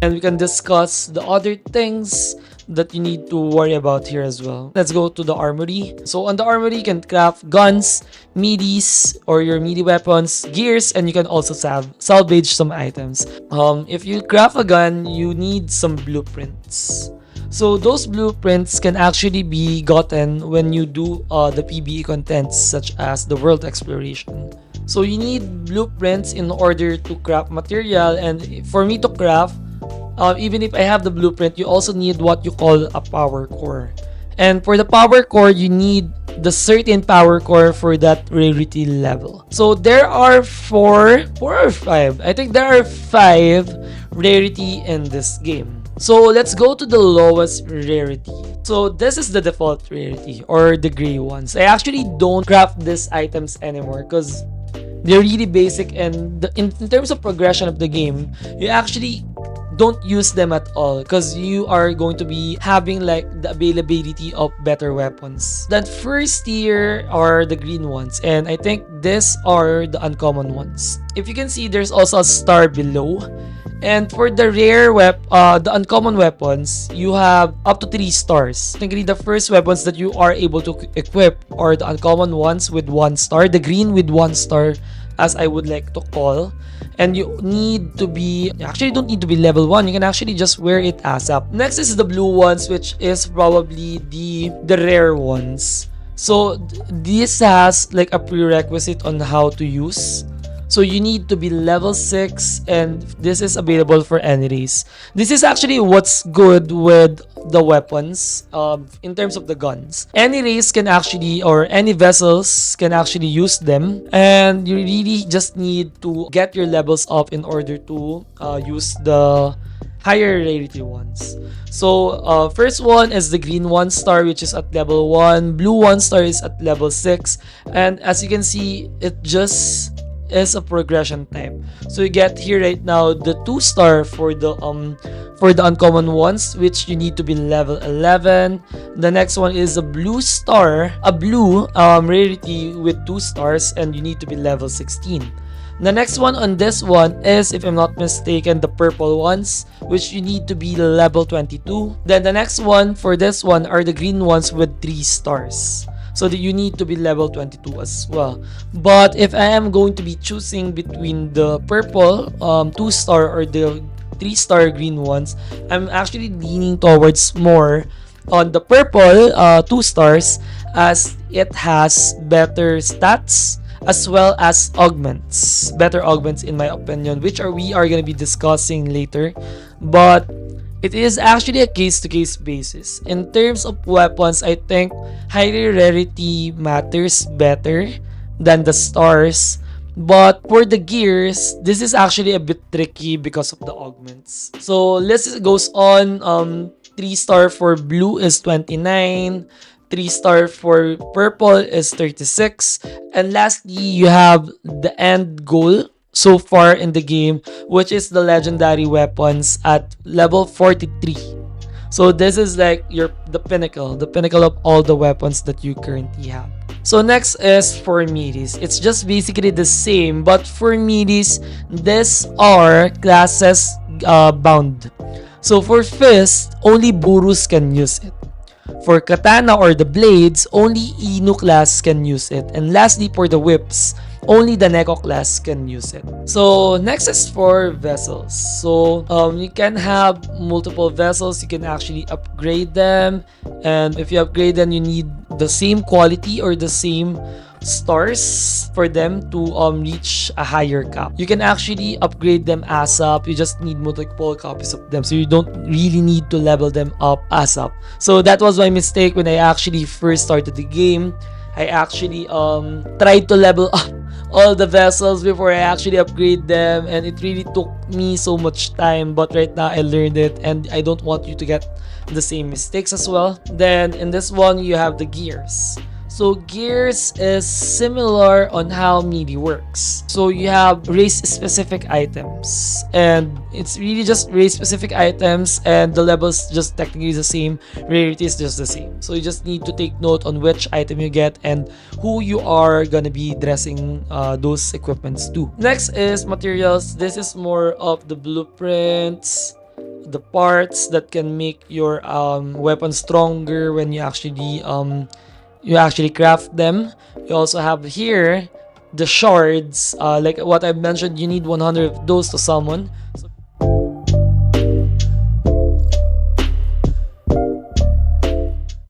And we can discuss the other things that you need to worry about here as well. Let's go to the armory. So on the armory, you can craft guns, midis, or your midi weapons, gears, and you can also salvage some items. If you craft a gun, you need some blueprints. So those blueprints can actually be gotten when you do the PBE contents such as the world exploration. So you need blueprints in order to craft material, and for me to craft, even if I have the blueprint, you also need what you call a power core. And for the power core, you need the certain power core for that rarity level. So there are four or five. I think there are 5 rarity in this game. So let's go to the lowest rarity. So this is the default rarity, or the gray ones. I actually don't craft these items anymore because they're really basic, and in terms of progression of the game, you actually don't use them at all because you are going to be having like the availability of better weapons. That first tier are the green ones, and I think these are the uncommon ones. If you can see, there's also a star below. And for the the uncommon weapons, you have up to 3 stars. Technically, the first weapons that you are able to equip are the uncommon ones with 1 star, the green with 1 star, as I would like to call. And you need to be, you actually don't need to be level 1, you can actually just wear it as up. Next is the blue ones, which is probably the rare ones. So this has like a prerequisite on how to use. So you need to be level 6, and this is available for any race. This is actually what's good with the weapons in terms of the guns. Any race can actually, or any vessels can actually use them, and you really just need to get your levels up in order to use the higher rarity ones. So first one is the green 1 star, which is at level 1. Blue 1 star is at level 6, and as you can see, it just is a progression type. So you get here right now the 2 star for the uncommon ones, which you need to be level 11. The next one is a blue star, a blue rarity with 2 stars, and you need to be level 16. The next one on this one is, if I'm not mistaken, the purple ones, which you need to be level 22. Then the next one for this one are the green ones with 3 stars. So that you need to be level 22 as well. But if I am going to be choosing between the purple 2 star or the 3 star green ones, I'm actually leaning towards more on the purple 2 stars, as it has better stats as well as better augments in my opinion, which we are going to be discussing later. But it is actually a case-to-case basis. In terms of weapons, I think higher rarity matters better than the stars. But for the gears, this is actually a bit tricky because of the augments. So list goes on. 3 star for blue is 29. 3 star for purple is 36. And lastly, you have the end goal so far in the game, which is the legendary weapons at level 43. So this is like the pinnacle of all the weapons that you currently have. So next is for midis. It's just basically the same, but for midis, these are classes bound. So for fist, only burus can use it. For katana or the blades, only Inu class can use it. And lastly, for the whips, only the Neko class can use it. So next is for vessels. So you can have multiple vessels. You can actually upgrade them, and if you upgrade them, you need the same quality or the same stars for them to reach a higher cap. You can actually upgrade them ASAP. You just need multiple copies of them, so you don't really need to level them up ASAP. So that was my mistake when I actually first started the game. I actually tried to level up all the vessels before I actually upgrade them, and it really took me so much time. But right now I learned it, and I don't want you to get the same mistakes as well. Then in this one, you have the gears. So gears is similar on how melee works. So you have race specific items, and it's really just race specific items, and the levels just technically the same, rarity is just the same. So you just need to take note on which item you get and who you are gonna be dressing those equipments to. Next is materials. This is more of the blueprints, the parts that can make your weapon stronger when you actually craft them. You also have here the shards. Like what I mentioned, you need 100 of those to summon. So